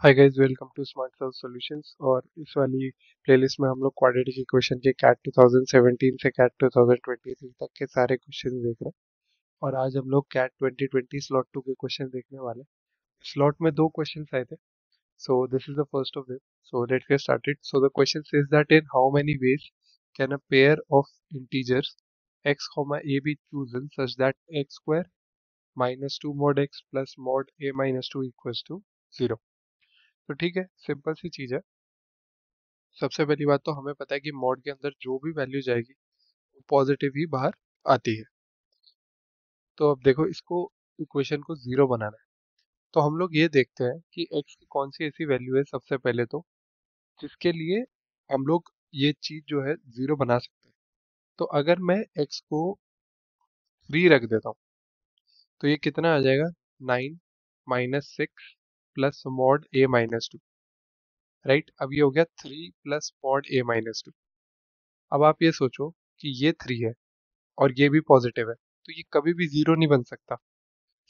Hi guys, welcome to smart search solutions. और इस वाली प्लेलिस्ट में हम लोग क्वाड्रेटिक इक्वेशन के कैट 2017 से कैट 2023 तक के सारे क्वेश्चन देख रहे हैं। और आज हम लोग कैट 2020 स्लॉट 2 के क्वेश्चन देखने वाले हैं। स्लॉट में दो क्वेश्चन आए थे, so this is the first of them. So let's get started. So the question says that in how many ways can a pair of integers x, a be chosen such that x square minus 2 mod x plus mod a minus 2 equals to 0। तो ठीक है, simple सी चीज है। सबसे पहली बात तो हमें पता है कि मॉड के अंदर जो भी वैल्यू जाएगी वो पॉजिटिव ही बाहर आती है। तो अब देखो, इसको इक्वेशन को जीरो बनाना है। तो हम लोग ये देखते हैं कि x की कौन सी ऐसी वैल्यू है सबसे पहले तो जिसके लिए हम लोग ये चीज जो है जीरो बना सकते हैं। तो अगर मैं x को 3 रख देता हूँ तो ये कितना आ जाएगा, 9 minus 6 plus mod a minus 2। Right, अब ये हो गया 3 प्लस मॉड a माइनस 2। अब आप ये सोचो कि ये 3 है और ये भी पॉजिटिव है, तो ये कभी भी जीरो नहीं बन सकता।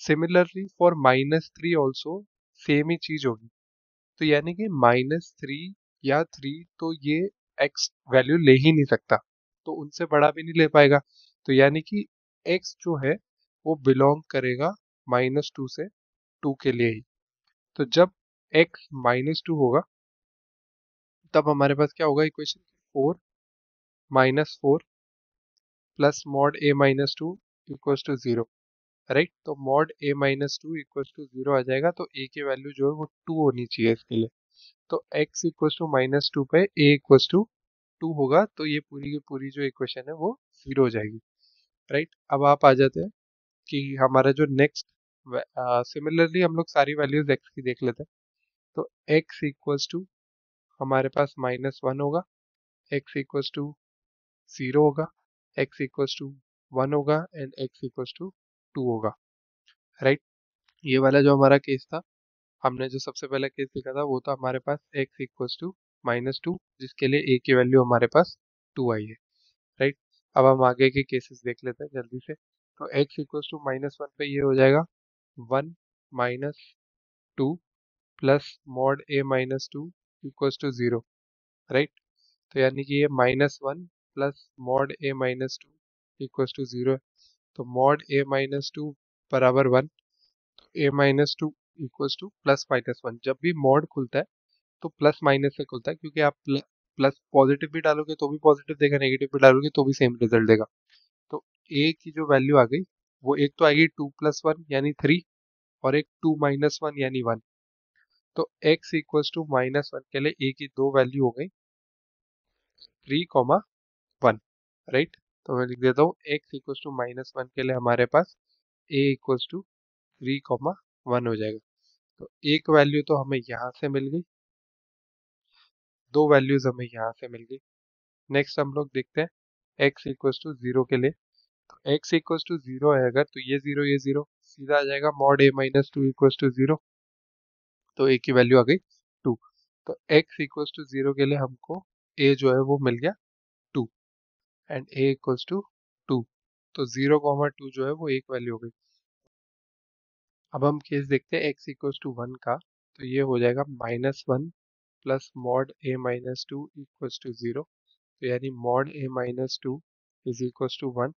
सिमिलरली फॉर -3 ऑल्सो सेम ही चीज होगी। तो यानी कि -3 या 3 तो ये x वैल्यू ले ही नहीं सकता, तो उनसे बड़ा भी नहीं ले पाएगा। तो यानी कि x जो है वो बिलोंग करेगा -2 से 2 के लिए ही। तो जब x -2 होगा तब हमारे पास क्या होगा equation, 4 -4 plus mod a minus 2 equals to 0। Right, तो mod a minus 2 equals to 0 आ जाएगा। तो a की वैल्यू जो है वो 2 होनी चाहिए इसके लिए। तो x इक्वल्स टू -2 पे a इक्वल्स टू 2 होगा, तो ये पूरी की पूरी जो इक्वेशन है वो 0 हो जाएगी। राइट, अब आप आ जाते हैं कि हमारा जो नेक्स्ट, सिमिलरली हम लोग सारी वैल्यूज x की देख लेते हैं। तो x इक्वल्स टू हमारे पास -1 होगा, x इक्वल्स टू 0 होगा, x इक्वल्स टू 1 होगा एंड x इक्वल्स टू 2 होगा। राइट, ये वाला जो हमारा केस था, हमने जो सबसे पहला केस देखा था वो था हमारे पास x इक्वल्स टू -2, जिसके लिए a की वैल्यू हमारे पास 2 आई है। राइट, अब हम आगे के केसेस देख लेते हैं जल्दी से। तो x इक्वल्स टू -1 पे ये हो जाएगा 1 minus 2 plus mod a minus 2 equals to 0। Right, तो यानी कि ये -1 plus mod a minus 2 equals to 0 है। तो मॉड a माइनस 2 बराबर 1, a माइनस 2 इक्वल्स टू +-1। जब भी मॉड खुलता है तो प्लस माइनस से खुलता है, क्योंकि आप प्लस पॉजिटिव भी डालोगे तो भी पॉजिटिव देगा, नेगेटिव भी डालोगे तो भी सेम रिजल्ट देगा। तो a की जो वैल्यू आ गई वो एक तो आएगी 2+1 यानी 3, और एक 2 - 1 यानी 1। तो x इक्वल्स टू -1 के लिए a की दो वैल्यू हो गई 3, 1। राइट, तो मैं लिख देता हूँ x इक्वल्स टू -1 के लिए हमारे पास a इक्वल्स टू 3, 1 हो जाएगा। तो एक वैल्यू तो हमें यहाँ से मिल गई, दो वैल्यूज हमें यहाँ से मिल गई। नेक्स्ट हम लोग देखते हैं x इक्वल्स टू 0 के लिए। तो x इक्वल्स टू 0 है अगर, तो ये 0 सीधा आ जाएगा mod a minus 2 equals to 0। तो a की वैल्यू आ गई 2। तो x इक्वल्स टू 0 के लिए हमको a जो है वो मिल गया 2 एंड a इक्वल्स टू 2। तो 0, 2 जो है वो एक वैल्यू हो गई। अब हम केस देखते हैं x इक्वल्स टू 1 का। तो ये हो जाएगा -1 plus mod a minus 2 equals to 0। तो यानी mod a minus 2 is equals to 1।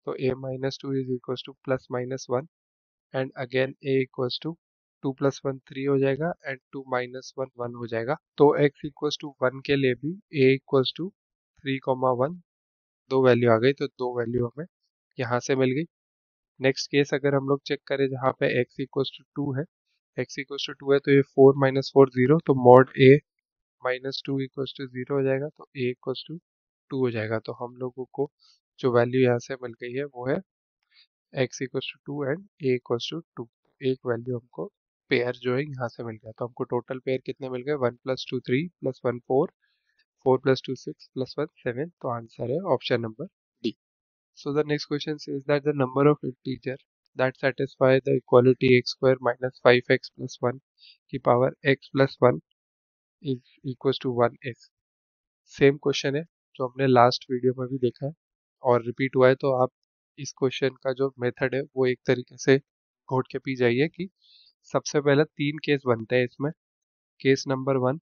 तो a minus 2 is equals to +-1 and again a equals to 2+1 3 हो जाएगा एंड 2 - 1 1 हो जाएगा। तो x इक्वल्स टू 1 के लिए भी a इक्वल्स टू 3, 1 दो वैल्यू आ गई, तो दो वैल्यू हमें यहाँ से मिल गई। नेक्स्ट केस अगर हम लोग चेक करें जहाँ पे x इक्वल्स टू 2 है, x इक्वल्स टू 2 है तो ये 4 - 4 0। तो mod a minus 2 equals to 0 हो जाएगा, तो a इक्वल्स टू 2 हो जाएगा। तो हम लोगों को जो वैल्यू यहाँ से मिल गई है वो है x equals to 2 and a equals to 2। एक वैल्यू हमको पेयर जो है यहाँ से मिल गया। तो हमको टोटल पेयर कितने मिल गए, 1 + 2 3 + 1 4, 4 + 2 6 + 1 7। तो आंसर है option number D. So the next question says that the number of integer that satisfy the equality x square minus 5x plus 1 की power x plus 1 is equals to 1 is। Same question है जो हमने last video में भी देखा है और repeat हुआ है। तो आप इस क्वेश्चन का जो मेथड है वो एक तरीके से घोट के पी जाइए कि सबसे पहले तीन केस बनते हैं इसमें। केस नंबर 1,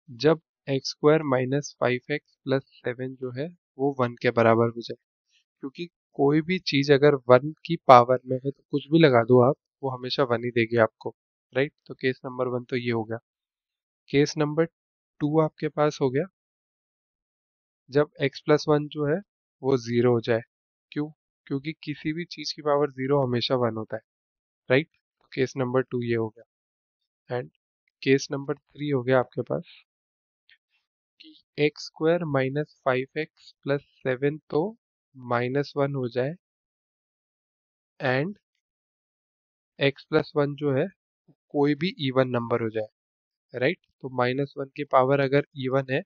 जब x square minus 5x plus 7 जो है वो 1 के बराबर हो जाए। क्योंकि कोई भी चीज अगर 1 की पावर में है तो कुछ भी लगा दो आप, वो हमेशा 1 ही देगी आपको, राइट। तो केस नंबर 1 तो ये हो गया। केस नंबर 2 आपके पास हो गया, जब x प्लस 1 जो है वो 0 हो जाए। क्यों? क्योंकि किसी भी चीज की पावर 0 हमेशा 1 होता है, राइट। तो केस नंबर 2 ये हो गया। एंड केस नंबर 3 हो गया आपके पास कि x square minus 5x plus 7 तो -1 हो जाए, एंड x प्लस 1 जो है कोई भी इवन नंबर हो जाए, राइट। तो -1 की पावर अगर इवन है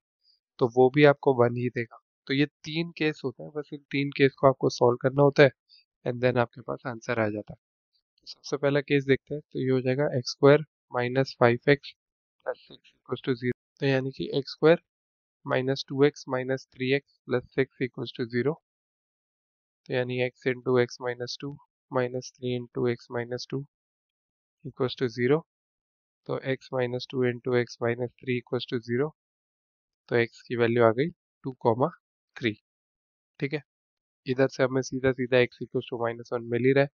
तो वो भी आपको 1 ही देगा। तो ये 3 केस होता है, बस इन 3 केस को आपको सॉल्व करना होता है, एंड देन आपके पास आंसर आ जाता है। तो सबसे पहला केस देखते हैं। तो ये हो जाएगा x square minus 5x plus 6 equal to 0। तो यानी कि x square minus 2x minus 3x plus 6 equal to 0। तो यानी x into x minus 2 minus 3 into x minus 2 equal to 0। तो x minus 2 into x minus 3 equal to 0। तो x की value आ गई 2,3। ठीक है, इधर से हमें सीधा सीधा x इक्वल टू -1 मिल ही रहा है,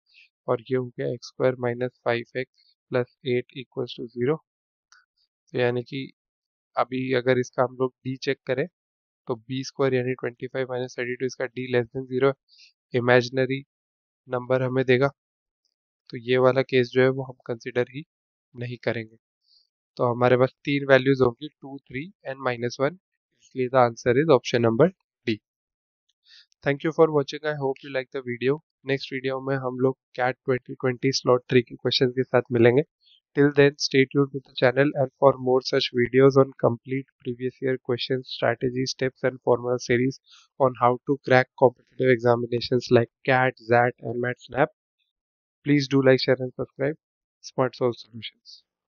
और ये हो गया x square minus 5x plus 8 equal to 0। तो यानी कि अभी अगर इसका हम लोग d चेक करें तो b स्क्वायर यानी 25 माइनस 32, इसका d less than 0 imaginary number हमें देगा। तो ये वाला केस जो है वो हम कंसिडर ही नहीं करेंगे। तो हमारे पास 3 वैल्यूज होंगी, 2, 3 एंड -1, इसलिए the answer is option number D. Thank you for watching, I hope you like the video. Next video में हम लोग कैट 2020 स्लॉट 3 के क्वेश्चन के साथ मिलेंगे। Till then stay tuned with the channel and for more such videos on complete previous year question strategy steps and formula series on how to crack competitive examinations like CAT, ZAT, and MAT, SNAP. Please do like, share, and subscribe. Smart Solve Solutions.